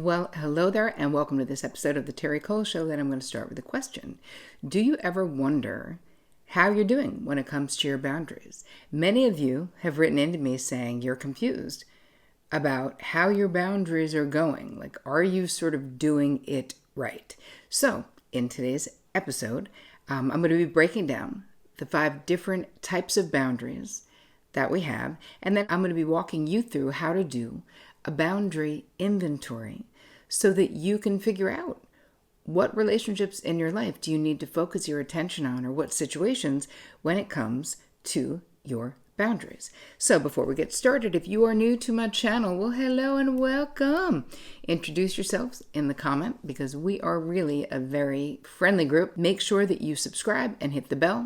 Well, hello there, and welcome to this episode of the Terri Show. That I'm going to start with a question. Do you ever wonder how you're doing when it comes to your boundaries? Many of you have written into me saying you're confused about how your boundaries are going. Like, are you sort of doing it right? So, in today's episode, I'm going to be breaking down the 5 different types of boundaries that we have, and then I'm going to be walking you through how to do a boundary inventory so that you can figure out what relationships in your life do you need to focus your attention on, or what situations when it comes to your boundaries. So before we get started, if you are new to my channel, well, hello and welcome. Introduce yourselves in the comment, because we are really a very friendly group. Make sure that you subscribe and hit the bell,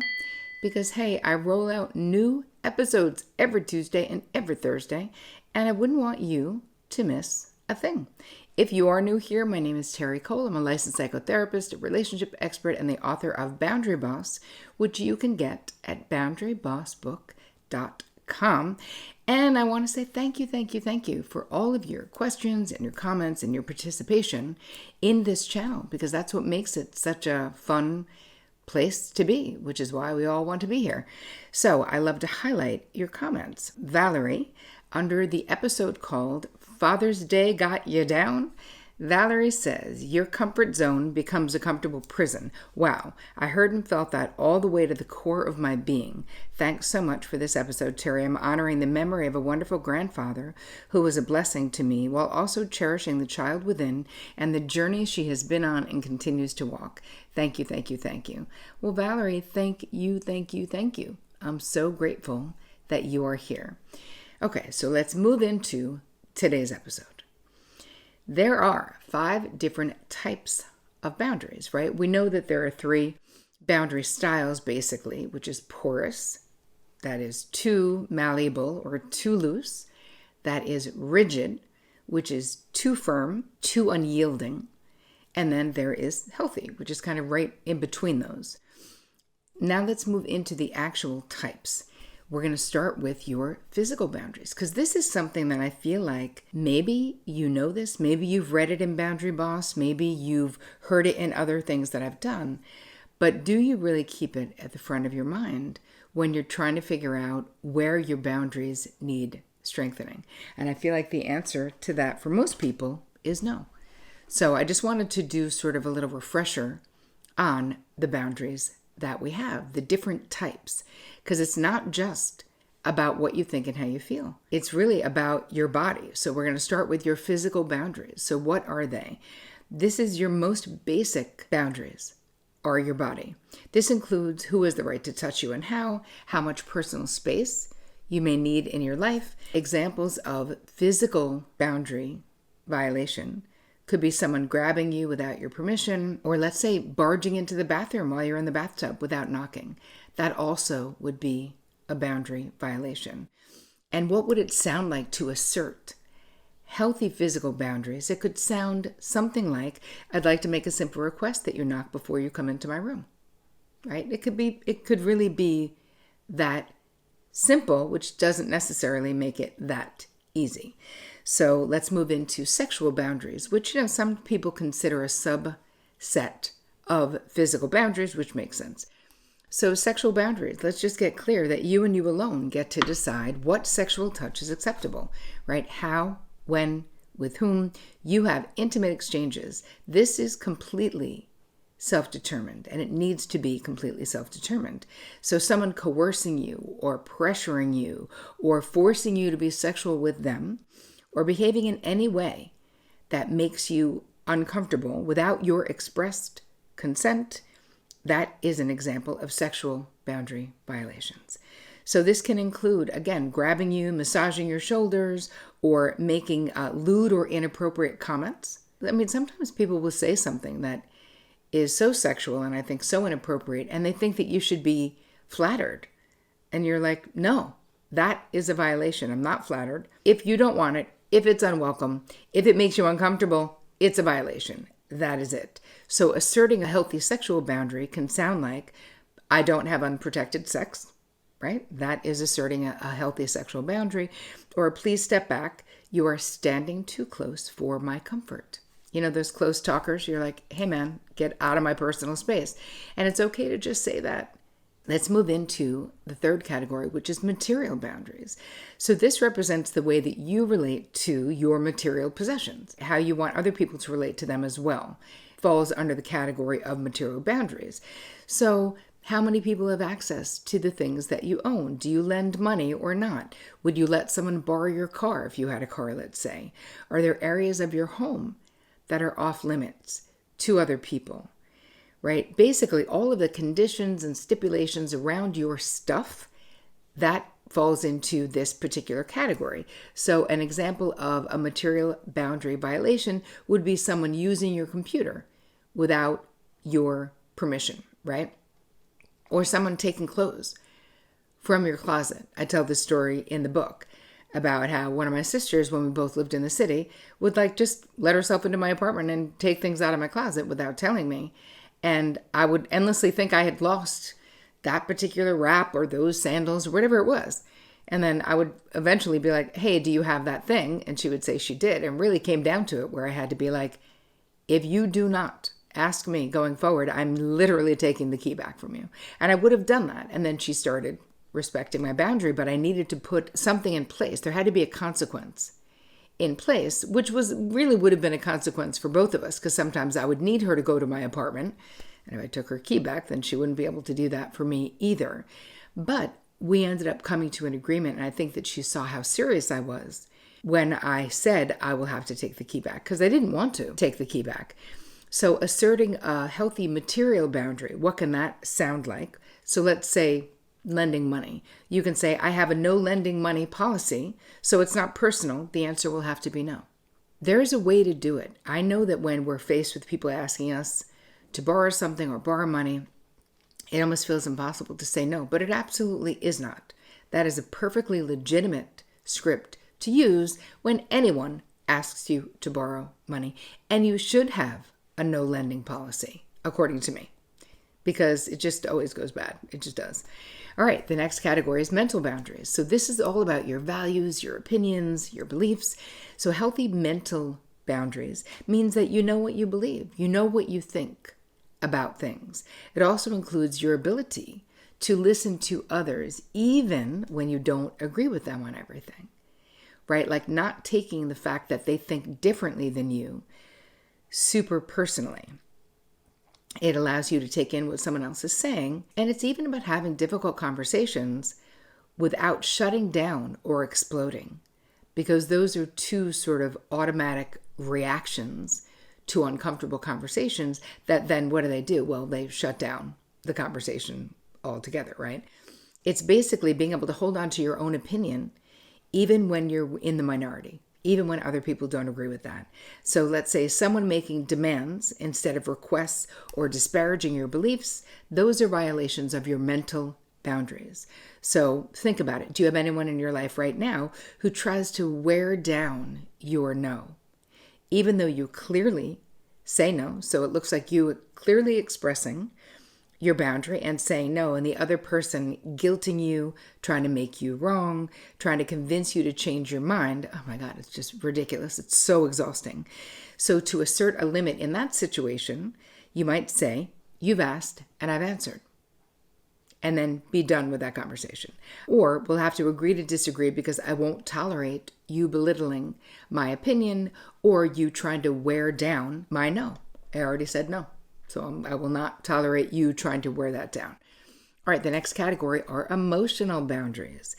because hey, I roll out new episodes every Tuesday and every Thursday, and I wouldn't want you to miss a thing. If you are new here, my name is Terri Cole. I'm a licensed psychotherapist, a relationship expert, and the author of Boundary Boss, which you can get at boundarybossbook.com. And I want to say thank you for all of your questions and your comments and your participation in this channel, because that's what makes it such a fun place to be, which is why we all want to be here. So I love to highlight your comments. Valerie, under the episode called Father's Day Got You Down, Valerie says, your comfort zone becomes a comfortable prison. Wow, I heard and felt that all the way to the core of my being. Thanks so much for this episode, Terri. I'm honoring the memory of a wonderful grandfather who was a blessing to me, while also cherishing the child within and the journey she has been on and continues to walk. Thank you. Well, Valerie, thank you. I'm so grateful that you are here. Okay, so let's move into today's episode. There are 5 different types of boundaries, right? We know that there are 3 boundary styles, basically, which is porous, that is too malleable or too loose. That is rigid, which is too firm, too unyielding. And then there is healthy, which is kind of right in between those. Now let's move into the actual types. We're going to start with your physical boundaries, because this is something that I feel like maybe you know this, maybe you've read it in Boundary Boss, maybe you've heard it in other things that I've done, but do you really keep it at the front of your mind when you're trying to figure out where your boundaries need strengthening? And I feel like the answer to that for most people is no. So I just wanted to do sort of a little refresher on the boundaries that we have, the different types, because it's not just about what you think and how you feel. It's really about your body. So we're going to start with your physical boundaries. So what are they? This is your most basic boundaries are your body. This includes who has the right to touch you and how much personal space you may need in your life. Examples of physical boundary violation could be someone grabbing you without your permission, or let's say barging into the bathroom while you're in the bathtub without knocking. That also would be a boundary violation. And what would it sound like to assert healthy physical boundaries? It could sound something like, I'd like to make a simple request that you knock before you come into my room, right? It could really be that simple, which doesn't necessarily make it that easy. So let's move into sexual boundaries, which some people consider a subset of physical boundaries, which makes sense. So sexual boundaries, let's just get clear that you and you alone get to decide what sexual touch is acceptable, right? How, when, with whom you have intimate exchanges. This is completely self-determined, and it needs to be completely self-determined. So someone coercing you or pressuring you or forcing you to be sexual with them, or behaving in any way that makes you uncomfortable without your expressed consent, that is an example of sexual boundary violations. So this can include, again, grabbing you, massaging your shoulders, or making lewd or inappropriate comments. I mean, sometimes people will say something that is so sexual and I think so inappropriate, and they think that you should be flattered. And you're like, no, that is a violation. I'm not flattered. If you don't want it, if it's unwelcome, if it makes you uncomfortable, it's a violation. That is it. So asserting a healthy sexual boundary can sound like, I don't have unprotected sex, right? That is asserting a healthy sexual boundary. Or please step back. You are standing too close for my comfort. You know, those close talkers, you're like, hey man, get out of my personal space. And it's okay to just say that. Let's move into the third category, which is material boundaries. So this represents the way that you relate to your material possessions, how you want other people to relate to them as well. Falls under the category of material boundaries. So how many people have access to the things that you own? Do you lend money or not? Would you let someone borrow your car if you had a car, let's say? Are there areas of your home that are off limits to other people? Right? Basically, all of the conditions and stipulations around your stuff, that falls into this particular category. So an example of a material boundary violation would be someone using your computer without your permission, right? Or someone taking clothes from your closet. I tell this story in the book about how one of my sisters, when we both lived in the city, would just let herself into my apartment and take things out of my closet without telling me. And I would endlessly think I had lost that particular wrap or those sandals or whatever it was. And then I would eventually be like, hey, do you have that thing? And she would say she did. And really came down to it where I had to be like, if you do not ask me going forward, I'm literally taking the key back from you. And I would have done that. And then she started respecting my boundary, but I needed to put something in place. There had to be a consequence in place, which would have been a consequence for both of us, because sometimes I would need her to go to my apartment, and if I took her key back, then she wouldn't be able to do that for me either. But we ended up coming to an agreement, and I think that she saw how serious I was when I said I will have to take the key back, because I didn't want to take the key back. So asserting a healthy material boundary, what can that sound like? So let's say lending money. You can say, I have a no lending money policy, so it's not personal. The answer will have to be no. There's a way to do it. I know that when we're faced with people asking us to borrow something or borrow money, it almost feels impossible to say no, but it absolutely is not. That is a perfectly legitimate script to use when anyone asks you to borrow money. And you should have a no lending policy, according to me, because it just always goes bad. It just does. All right, the next category is mental boundaries. So this is all about your values, your opinions, your beliefs. So healthy mental boundaries means that you know what you believe, you know what you think about things. It also includes your ability to listen to others, even when you don't agree with them on everything, right? Like not taking the fact that they think differently than you super personally. It allows you to take in what someone else is saying. And it's even about having difficult conversations without shutting down or exploding, because those are two sort of automatic reactions to uncomfortable conversations that then what do? Well, they shut down the conversation altogether, right? It's basically being able to hold on to your own opinion, even when you're in the minority, even when other people don't agree with that. So let's say someone making demands instead of requests or disparaging your beliefs, those are violations of your mental boundaries. So think about it. Do you have anyone in your life right now who tries to wear down your no? Even though you clearly say no, so it looks like you clearly expressing your boundary and saying no, and the other person guilting you, trying to make you wrong, trying to convince you to change your mind. Oh my God, it's just ridiculous. It's so exhausting. So to assert a limit in that situation, you might say, you've asked and I've answered, and then be done with that conversation. Or we'll have to agree to disagree because I won't tolerate you belittling my opinion or you trying to wear down my no. I already said no. So I will not tolerate you trying to wear that down. All right, the next category are emotional boundaries.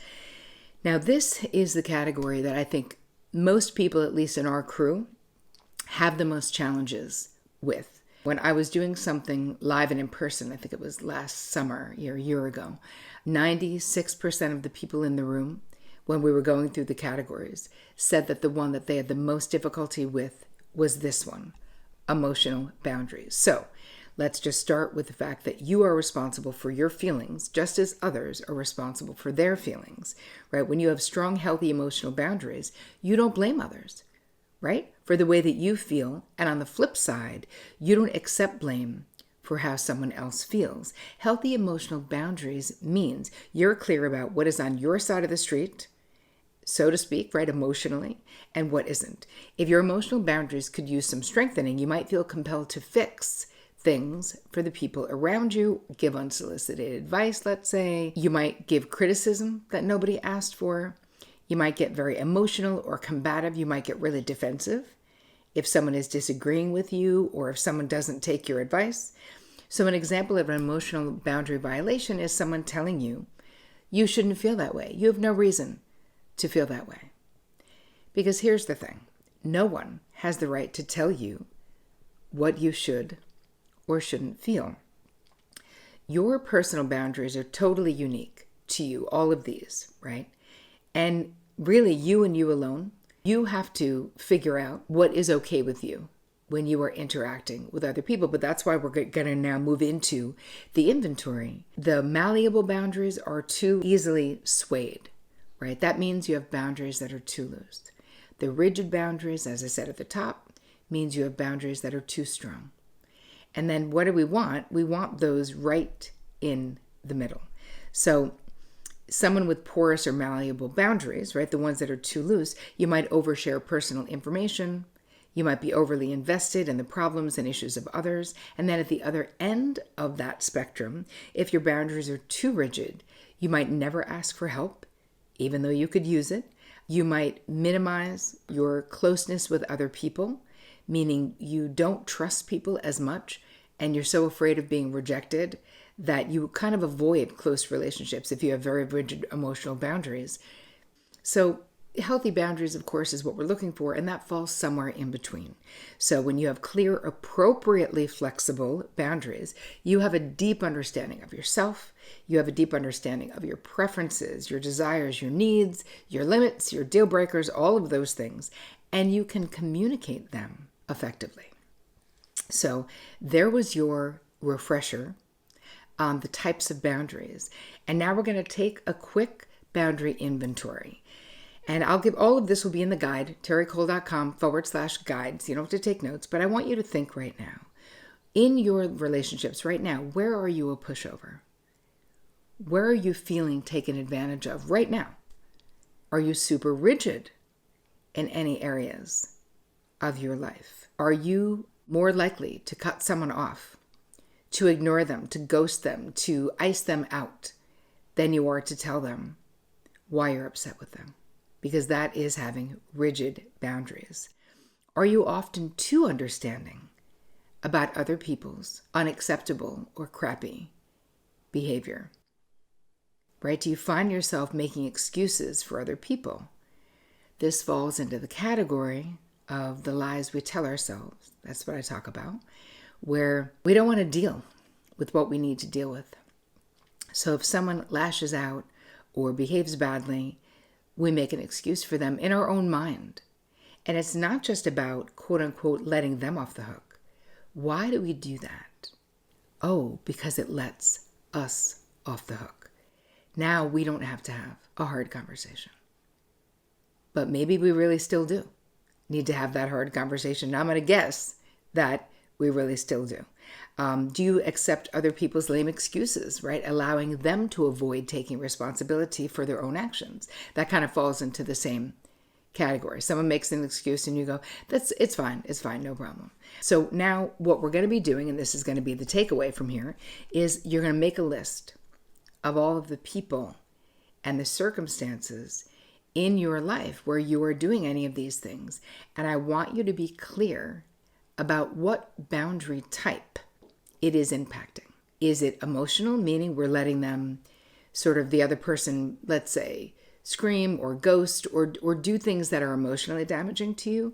Now, this is the category that I think most people, at least in our crew, have the most challenges with. When I was doing something live and in person, I think it was last summer, a year ago, 96% of the people in the room, when we were going through the categories, said that the one that they had the most difficulty with was this one, emotional boundaries. So let's just start with the fact that you are responsible for your feelings, just as others are responsible for their feelings, right? When you have strong, healthy emotional boundaries, you don't blame others, right? For the way that you feel. And on the flip side, you don't accept blame for how someone else feels. Healthy emotional boundaries means you're clear about what is on your side of the street so to speak, right, emotionally, and what isn't. If your emotional boundaries could use some strengthening, you might feel compelled to fix things for the people around you, give unsolicited advice, let's say. You might give criticism that nobody asked for. You might get very emotional or combative. You might get really defensive if someone is disagreeing with you or if someone doesn't take your advice. So an example of an emotional boundary violation is someone telling you, you shouldn't feel that way. You have no reason to feel that way. Because here's the thing. No one has the right to tell you what you should or shouldn't feel. Your personal boundaries are totally unique to you, all of these, right? And really, you and you alone, you have to figure out what is okay with you when you are interacting with other people. But that's why we're going to now move into the inventory. The malleable boundaries are too easily swayed, right? That means you have boundaries that are too loose. The rigid boundaries, as I said at the top, means you have boundaries that are too strong. And then what do we want? We want those right in the middle. So someone with porous or malleable boundaries, right, the ones that are too loose, you might overshare personal information. You might be overly invested in the problems and issues of others. And then at the other end of that spectrum, if your boundaries are too rigid, you might never ask for help, even though you could use it. You might minimize your closeness with other people, meaning you don't trust people as much and you're so afraid of being rejected that you kind of avoid close relationships if you have very rigid emotional boundaries. So healthy boundaries, of course, is what we're looking for, and that falls somewhere in between. So when you have clear, appropriately flexible boundaries, you have a deep understanding of yourself, you have a deep understanding of your preferences, your desires, your needs, your limits, your deal breakers, all of those things, and you can communicate them effectively. So there was your refresher on the types of boundaries. And now we're going to take a quick boundary inventory. And I'll give all of this will be in the guide, terricole.com/guides. You don't have to take notes, but I want you to think right now. In your relationships right now, where are you a pushover? Where are you feeling taken advantage of right now? Are you super rigid in any areas of your life? Are you more likely to cut someone off, to ignore them, to ghost them, to ice them out than you are to tell them why you're upset with them? Because that is having rigid boundaries. Are you often too understanding about other people's unacceptable or crappy behavior? Right? Do you find yourself making excuses for other people? This falls into the category of the lies we tell ourselves. That's what I talk about, where we don't want to deal with what we need to deal with. So if someone lashes out or behaves badly, we make an excuse for them in our own mind. And it's not just about, quote unquote, letting them off the hook. Why do we do that? Oh, because it lets us off the hook. Now we don't have to have a hard conversation. But maybe we really still do need to have that hard conversation. Now I'm going to guess that we really still do. Do you accept other people's lame excuses, right? Allowing them to avoid taking responsibility for their own actions. That kind of falls into the same category. Someone makes an excuse and you go, it's fine, no problem. So now what we're going to be doing, and this is going to be the takeaway from here, is you're going to make a list of all of the people and the circumstances in your life where you are doing any of these things. And I want you to be clear about what boundary type it is impacting. Is it emotional, meaning we're letting them sort of the other person, let's say, scream or ghost or do things that are emotionally damaging to you?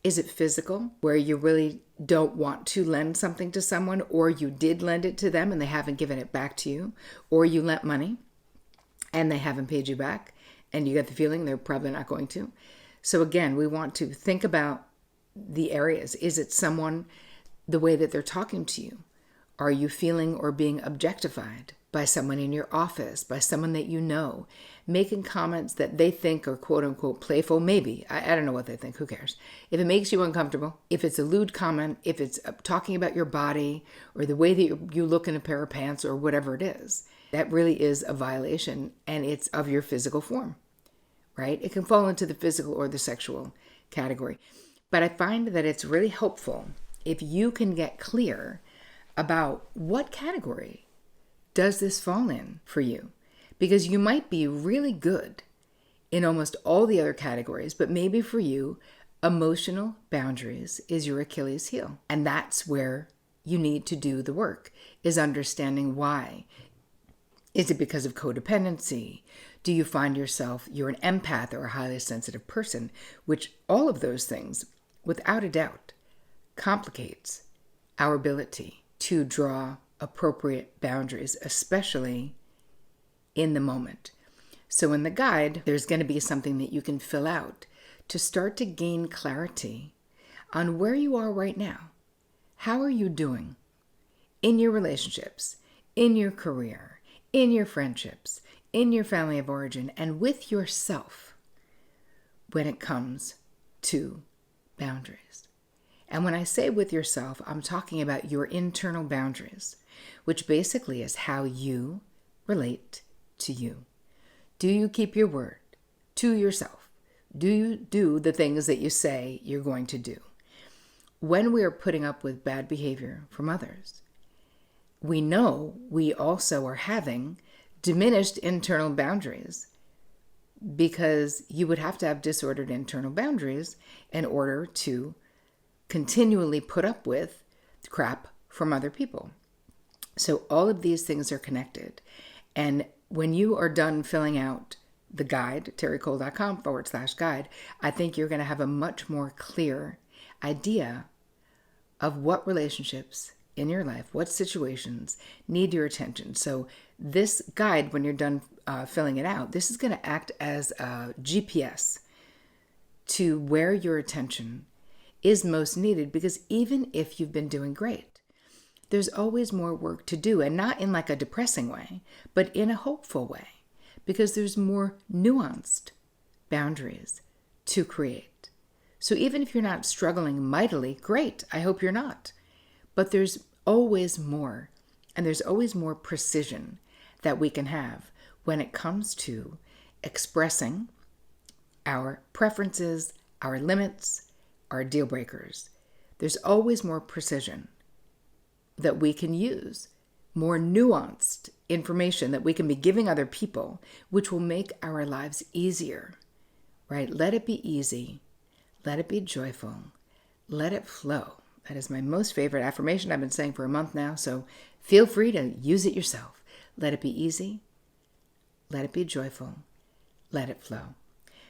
Is it physical, where you really don't want to lend something to someone, or you did lend it to them and they haven't given it back to you, or you lent money and they haven't paid you back and you get the feeling they're probably not going to? So again, we want to think about the areas. Is it someone, the way that they're talking to you? Are you feeling or being objectified by someone in your office, by someone that you know, making comments that they think are quote unquote playful? Maybe. I don't know what they think. Who cares? If it makes you uncomfortable, if it's a lewd comment, if it's talking about your body or the way that you look in a pair of pants or whatever it is, that really is a violation, and it's of your physical form, right? It can fall into the physical or the sexual category. But I find that it's really helpful if you can get clear about what category does this fall in for you. Because you might be really good in almost all the other categories, but maybe for you, emotional boundaries is your Achilles heel. And that's where you need to do the work, is understanding why. Is it because of codependency? Do you find yourself, you're an empath or a highly sensitive person, which all of those things, without a doubt, complicates our ability to draw appropriate boundaries, especially in the moment. So in the guide, there's going to be something that you can fill out to start to gain clarity on where you are right now. How are you doing in your relationships, in your career, in your friendships, in your family of origin, and with yourself when it comes to boundaries? And when I say with yourself, I'm talking about your internal boundaries, which basically is how you relate to you. Do you keep your word to yourself? Do you do the things that you say you're going to do? When we are putting up with bad behavior from others, we know we also are having diminished internal boundaries, because you would have to have disordered internal boundaries in order to continually put up with crap from other people. So all of these things are connected. And when you are done filling out the guide, terricole.com/guide, I think you're going to have a much more clear idea of what relationships in your life, what situations need your attention. So this guide, when you're done filling it out, this is going to act as a GPS to where your attention is most needed, because even if you've been doing great, there's always more work to do, and not in like a depressing way, but in a hopeful way, because there's more nuanced boundaries to create. So even if you're not struggling mightily, great, I hope you're not. But there's always more, and there's always more precision that we can have when it comes to expressing our preferences, our limits, our deal breakers. There's always more precision that we can use, more nuanced information that we can be giving other people, which will make our lives easier, right? Let it be easy. Let it be joyful. Let it flow. That is my most favorite affirmation I've been saying for a month now, so feel free to use it yourself. Let it be easy. Let it be joyful. Let it flow.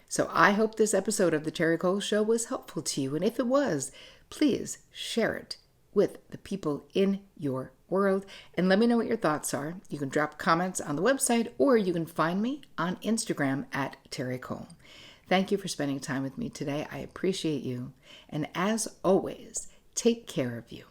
So I hope this episode of the Terri Cole Show was helpful to you. And if it was, please share it with the people in your world and let me know what your thoughts are. You can drop comments on the website, or you can find me on Instagram at Terri Cole. Thank you for spending time with me today. I appreciate you. And as always, take care of you.